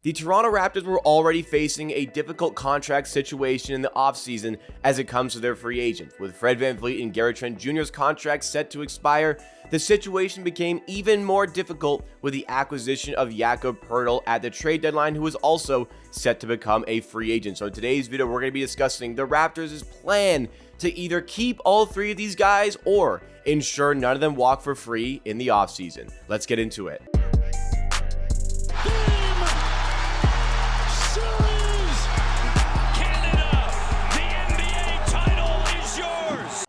The Toronto Raptors were already facing a difficult contract situation in the offseason as it comes to their free agents. With Fred VanVleet and Trent Jr.'s contracts set to expire, the situation became even more difficult with the acquisition of Jakob Poeltl at the trade deadline, who was also set to become a free agent. So in today's video, we're going to be discussing the Raptors' plan to either keep all three of these guys or ensure none of them walk for free in the offseason. Let's get into it.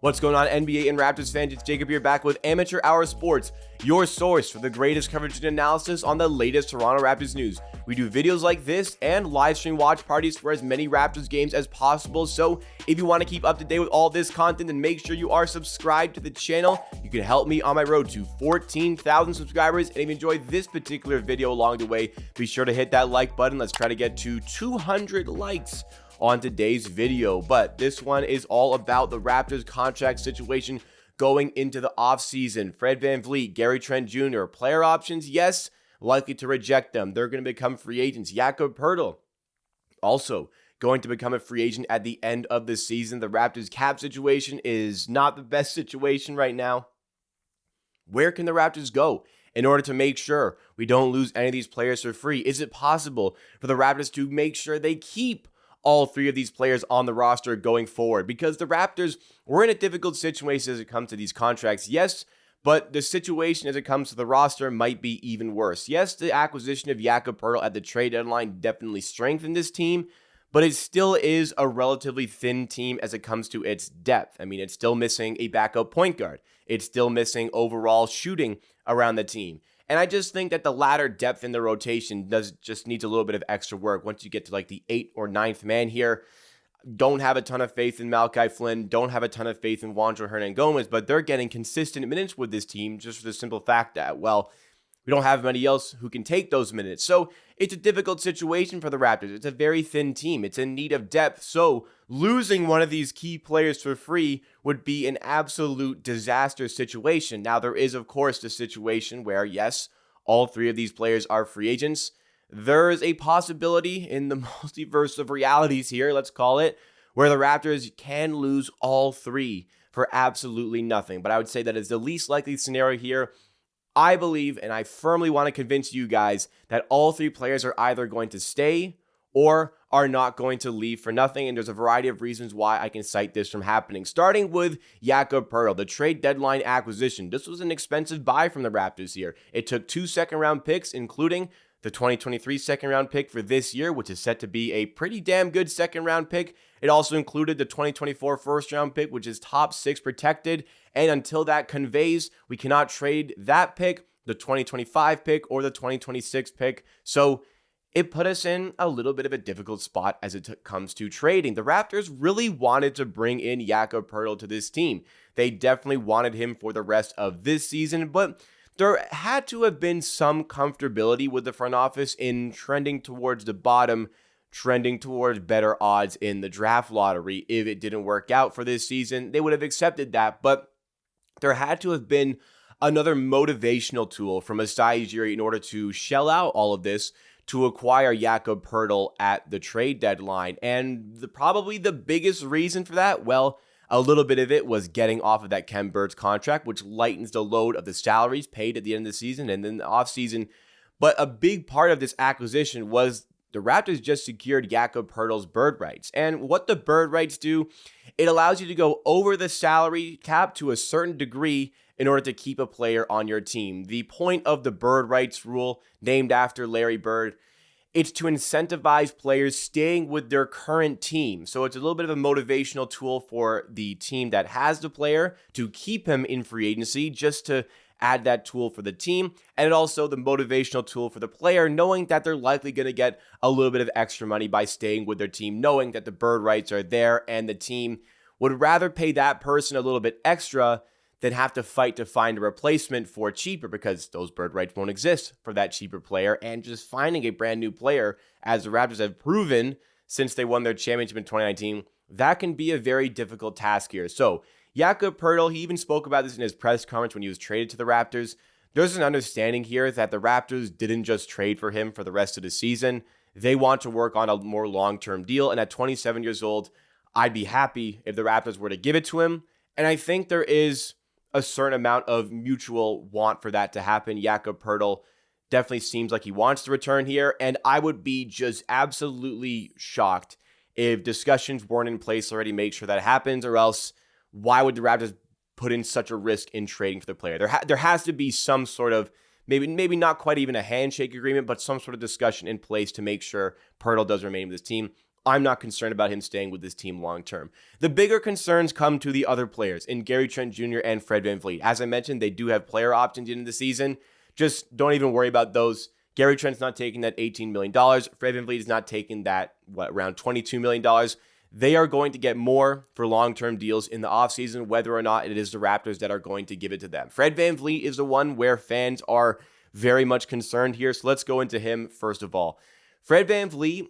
What's going on, NBA and Raptors fans? It's Jacob here, back with Amateur Hour Sports, your source for the greatest coverage and analysis on the latest Toronto Raptors news. We do videos like this and live stream watch parties for as many Raptors games as possible. So if you want to keep up to date with all this content, then make sure you are subscribed to the channel. You can help me on my road to 14,000 subscribers. And if you enjoyed this particular video along the way, be sure to hit that like button. Let's try to get to 200 likes on today's video. But this one is all about the Raptors contract situation going into the offseason. Fred VanVleet, Trent Jr, player options, yes, likely to reject them. They're going to become free agents. Jakob Poeltl also going to become a free agent at the end of the season. The Raptors cap situation is not the best situation right now. Where can the Raptors go in order to make sure we don't lose any of these players for free? Is it possible for the Raptors to make sure they keep all three of these players on the roster going forward? Because the Raptors were in a difficult situation as it comes to these contracts, yes, but the situation as it comes to the roster might be even worse. Yes, the acquisition of Jakob Poeltl at the trade deadline definitely strengthened this team, but it still is a relatively thin team as it comes to its depth. I mean, it's still missing a backup point guard. It's still missing overall shooting around the team. And I just think that the latter depth in the rotation just needs a little bit of extra work. Once you get to like the 8th or 9th man here, don't have a ton of faith in Malachi Flynn, don't have a ton of faith in Juancho Hernangomez, but they're getting consistent minutes with this team just for the simple fact that, well, we don't have anybody else who can take those minutes. So it's a difficult situation for the Raptors. It's a very thin team. It's in need of depth. So losing one of these key players for free would be an absolute disaster situation. Now, there is, of course, the situation where, yes, all three of these players are free agents. There is a possibility in the multiverse of realities here, let's call it, where the Raptors can lose all three for absolutely nothing. But I would say that is the least likely scenario here. I believe, and I firmly want to convince you guys, that all three players are either going to stay or are not going to leave for nothing. And there's a variety of reasons why I can cite this from happening. Starting with Jakob Poeltl, the trade deadline acquisition. This was an expensive buy from the Raptors here. It took 2 second-round picks, including the 2023 second-round pick for this year, which is set to be a pretty damn good second-round pick. It also included the 2024 first-round pick, which is top 6 protected. And until that conveys, we cannot trade that pick, the 2025 pick, or the 2026 pick. So it put us in a little bit of a difficult spot as it comes to trading. The Raptors really wanted to bring in Jakob Poeltl to this team. They definitely wanted him for the rest of this season, but there had to have been some comfortability with the front office in trending towards the bottom, trending towards better odds in the draft lottery. If it didn't work out for this season, they would have accepted that, but there had to have been another motivational tool from Masai Ujiri in order to shell out all of this to acquire Jakob Poeltl at the trade deadline. And probably the biggest reason for that, well, a little bit of it was getting off of that Khem Bird's contract, which lightens the load of the salaries paid at the end of the season and then the offseason. But a big part of this acquisition was the Raptors just secured Jakob Poeltl's bird rights. And what the bird rights do, it allows you to go over the salary cap to a certain degree in order to keep a player on your team. The point of the bird rights rule, named after Larry Bird, it's to incentivize players staying with their current team. So it's a little bit of a motivational tool for the team that has the player to keep him in free agency, just to add that tool for the team. And also the motivational tool for the player, knowing that they're likely going to get a little bit of extra money by staying with their team, knowing that the bird rights are there and the team would rather pay that person a little bit extra than have to fight to find a replacement for cheaper, because those bird rights won't exist for that cheaper player. And just finding a brand new player, as the Raptors have proven since they won their championship in 2019, that can be a very difficult task here. So Jakob Poeltl, he even spoke about this in his press conference when he was traded to the Raptors. There's an understanding here that the Raptors didn't just trade for him for the rest of the season. They want to work on a more long-term deal. And at 27 years old, I'd be happy if the Raptors were to give it to him. And I think there is a certain amount of mutual want for that to happen. Jakob Poeltl definitely seems like he wants to return here. And I would be just absolutely shocked if discussions weren't in place already make sure that happens, or else why would the Raptors put in such a risk in trading for the player? There has to be some sort of, maybe not quite even a handshake agreement, but some sort of discussion in place to make sure Poeltl does remain with this team. I'm not concerned about him staying with this team long term. The bigger concerns come to the other players in Gary Trent Jr. and Fred VanVleet. As I mentioned, they do have player options in the season. Just don't even worry about those. Gary Trent's not taking that $18 million. Fred VanVleet is not taking that, around $22 million. They are going to get more for long-term deals in the offseason, whether or not it is the Raptors that are going to give it to them. Fred VanVleet is the one where fans are very much concerned here. So let's go into him first of all. Fred VanVleet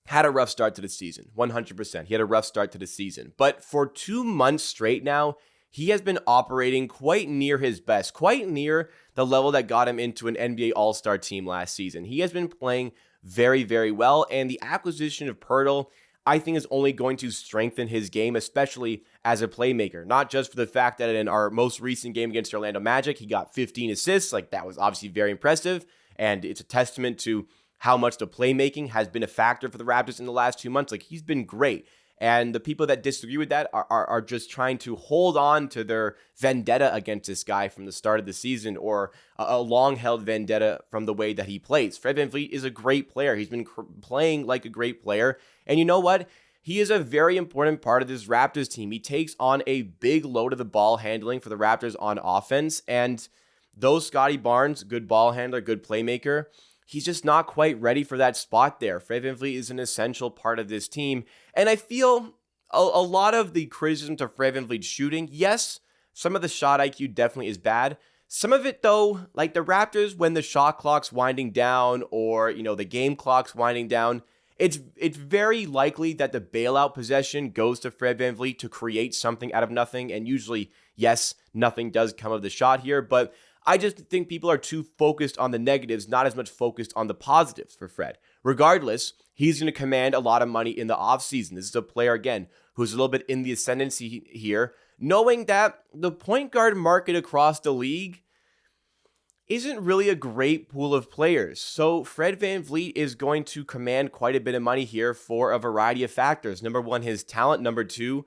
had a rough start to the season, 100%. He had a rough start to the season. But for 2 months straight now, he has been operating quite near his best, quite near the level that got him into an NBA All-Star team last season. He has been playing very, very well, and the acquisition of Poeltl, I think, is only going to strengthen his game, especially as a playmaker. Not just for the fact that in our most recent game against Orlando Magic, he got 15 assists. Like, that was obviously very impressive, and it's a testament to how much the playmaking has been a factor for the Raptors in the last 2 months. Like, he's been great. And the people that disagree with that are just trying to hold on to their vendetta against this guy from the start of the season, or a long-held vendetta from the way that he plays. Fred VanVleet is a great player. He's been playing like a great player. And you know what? He is a very important part of this Raptors team. He takes on a big load of the ball handling for the Raptors on offense. And though Scotty Barnes, good ball handler, good playmaker, he's just not quite ready for that spot there. Fred VanVleet is an essential part of this team. And I feel a lot of the criticism to Fred VanVleet's shooting, yes, some of the shot IQ definitely is bad. Some of it, though, like the Raptors, when the shot clock's winding down, or, the game clock's winding down, it's very likely that the bailout possession goes to Fred VanVleet to create something out of nothing. And usually, yes, nothing does come of the shot here, but I just think people are too focused on the negatives, not as much focused on the positives for Fred. Regardless, he's going to command a lot of money in the offseason. This is a player, again, who's a little bit in the ascendancy here, knowing that the point guard market across the league isn't really a great pool of players. So Fred VanVleet is going to command quite a bit of money here for a variety of factors. Number one, his talent. Number two,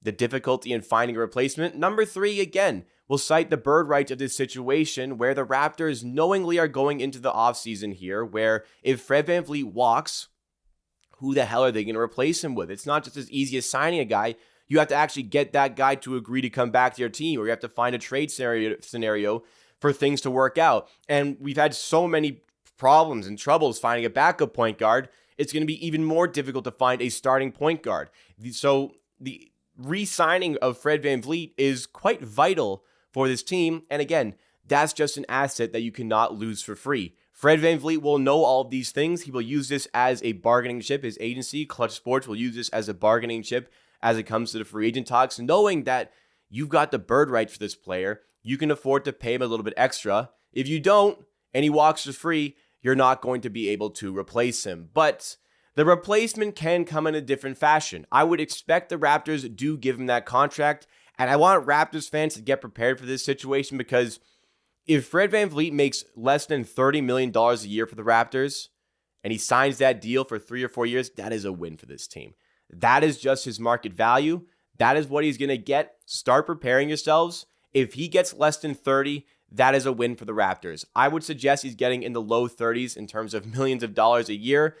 the difficulty in finding a replacement. Number three, again, we'll cite the bird rights of this situation where the Raptors knowingly are going into the offseason here, where if Fred VanVleet walks, who the hell are they going to replace him with? It's not just as easy as signing a guy. You have to actually get that guy to agree to come back to your team, or you have to find a trade scenario for things to work out. And we've had so many problems and troubles finding a backup point guard. It's going to be even more difficult to find a starting point guard. So the re-signing of Fred VanVleet is quite vital for this team. And again, that's just an asset that you cannot lose for free. Fred VanVleet will know all of these things. He will use this as a bargaining chip. His agency, Clutch Sports, will use this as a bargaining chip as it comes to the free agent talks, knowing that you've got the bird rights for this player. You can afford to pay him a little bit extra. If you don't, and he walks for free, you're not going to be able to replace him. But the replacement can come in a different fashion. I would expect the Raptors do give him that contract, and I want Raptors fans to get prepared for this situation, because if Fred VanVleet makes less than $30 million a year for the Raptors, and he signs that deal for 3 or 4 years, that is a win for this team. That is just his market value. That is what he's going to get. Start preparing yourselves. If he gets less than 30, that is a win for the Raptors. I would suggest he's getting in the low 30s in terms of millions of dollars a year.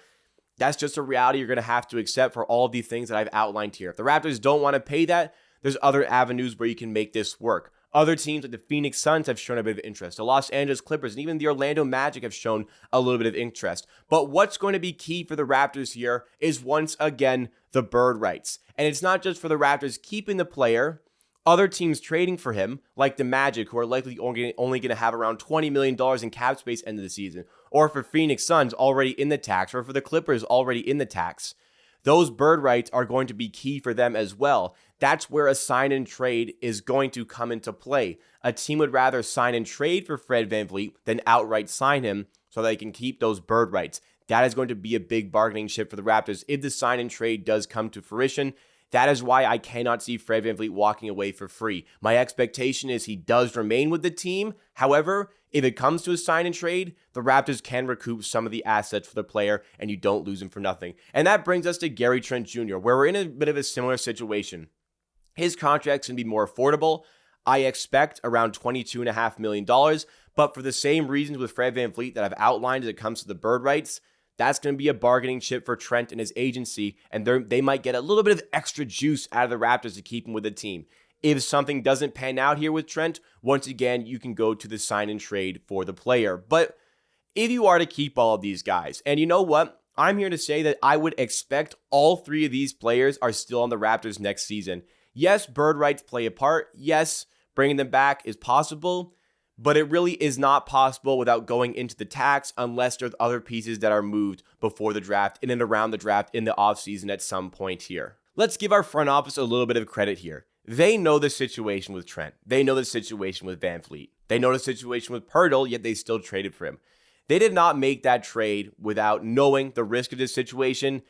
That's just a reality you're going to have to accept for all the things that I've outlined here. If the Raptors don't want to pay that, there's other avenues where you can make this work. Other teams like the Phoenix Suns have shown a bit of interest. The Los Angeles Clippers and even the Orlando Magic have shown a little bit of interest. But what's going to be key for the Raptors here is, once again, the bird rights. And it's not just for the Raptors keeping the player. Other teams trading for him, like the Magic, who are likely only going to have around $20 million in cap space end of the season, or for Phoenix Suns already in the tax, or for the Clippers already in the tax. Those bird rights are going to be key for them as well. That's where a sign and trade is going to come into play. A team would rather sign and trade for Fred VanVleet than outright sign him so they can keep those bird rights. that is going to be a big bargaining chip for the Raptors if the sign and trade does come to fruition. That is why I cannot see Fred VanVleet walking away for free. My expectation is he does remain with the team. However, if it comes to a sign and trade, the Raptors can recoup some of the assets for the player and you don't lose him for nothing. And that brings us to Trent Jr., where we're in a bit of a similar situation. His contract's going to be more affordable. I expect around $22.5 million, but for the same reasons with Fred VanVleet that I've outlined as it comes to the bird rights, that's going to be a bargaining chip for Trent and his agency, and they might get a little bit of extra juice out of the Raptors to keep him with the team. If something doesn't pan out here with Trent, once again, you can go to the sign and trade for the player. But if you are to keep all of these guys, and you know what? I'm here to say that I would expect all three of these players are still on the Raptors next season. Yes, bird rights play a part. Yes, bringing them back is possible. But it really is not possible without going into the tax unless there's other pieces that are moved before the draft, in and around the draft, in the offseason at some point here. Let's give our front office a little bit of credit here. They know the situation with Trent. They know the situation with VanVleet. They know the situation with Poeltl, yet they still traded for him. They did not make that trade without knowing the risk of this situation,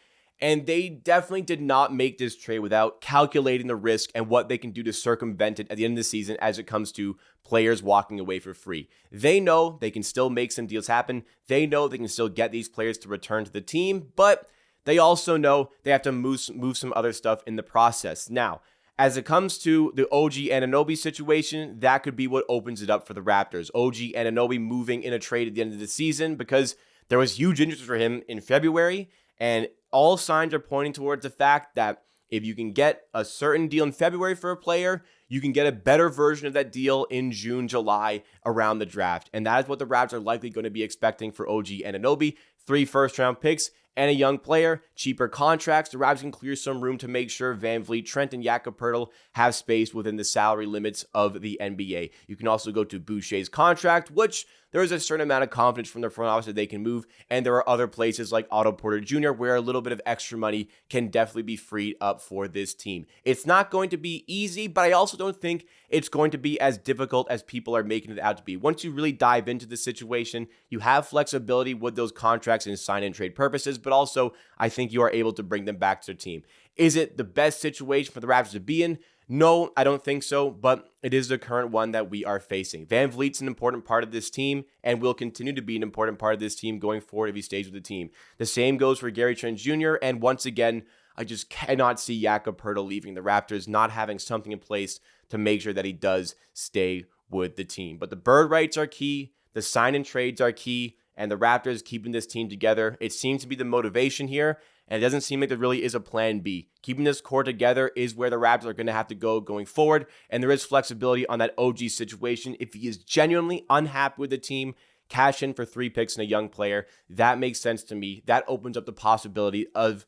and they definitely did not make this trade without calculating the risk and what they can do to circumvent it at the end of the season as it comes to players walking away for free. They know they can still make some deals happen. They know they can still get these players to return to the team, but they also know they have to move some other stuff in the process. Now, as it comes to the OG Anunoby situation, that could be what opens it up for the Raptors. OG Anunoby moving in a trade at the end of the season because there was huge interest for him in February, and all signs are pointing towards the fact that if you can get a certain deal in February for a player, you can get a better version of that deal in June, July, around the draft. And that is what the Raptors are likely going to be expecting for OG Anunoby. 3 first-round picks and a young player, cheaper contracts. The Raptors can clear some room to make sure VanVleet, Trent, and Jakob Poeltl have space within the salary limits of the NBA. You can also go to Boucher's contract, which there is a certain amount of confidence from the front office that they can move. And there are other places like Otto Porter Jr. where a little bit of extra money can definitely be freed up for this team. It's not going to be easy, but I also don't think it's going to be as difficult as people are making it out to be. Once you really dive into the situation, you have flexibility with those contracts and sign and trade purposes, but also I think you are able to bring them back to their team. Is it the best situation for the Raptors to be in? No, I don't think so, but it is the current one that we are facing. VanVleet's an important part of this team and will continue to be an important part of this team going forward if he stays with the team. The same goes for Trent Jr., and once again, I just cannot see Jakob Poeltl leaving the Raptors, not having something in place to make sure that he does stay with the team. But the bird rights are key, the sign and trades are key, and the Raptors keeping this team together. It seems to be the motivation here, and it doesn't seem like there really is a plan B. Keeping this core together is where the Raptors are going to have to go going forward, and there is flexibility on that OG situation. If he is genuinely unhappy with the team, cash in for 3 picks and a young player. That makes sense to me. That opens up the possibility of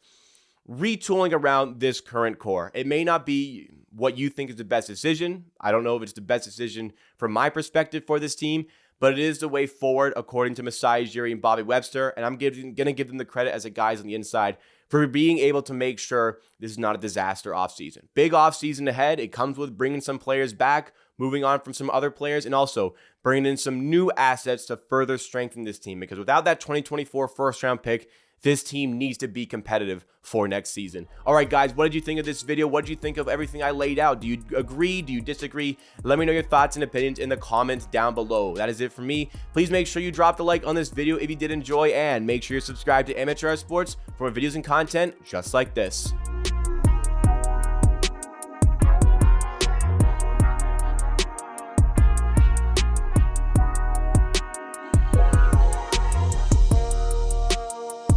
retooling around this current core. It may not be what you think is the best decision. I don't know if it's the best decision from my perspective for this team, but it is the way forward according to Masai Ujiri and Bobby Webster, and I'm going to give them the credit as the guys on the inside for being able to make sure this is not a disaster offseason. Big offseason ahead. It comes with bringing some players back, moving on from some other players, and also bringing in some new assets to further strengthen this team, because without that 2024 first-round pick, this team needs to be competitive for next season. All right, guys, what did you think of this video? What did you think of everything I laid out? Do you agree? Do you disagree? Let me know your thoughts and opinions in the comments down below. That is it for me. Please make sure you drop a like on this video if you did enjoy, and make sure you're subscribed to Amateur Hour Sports for more videos and content just like this.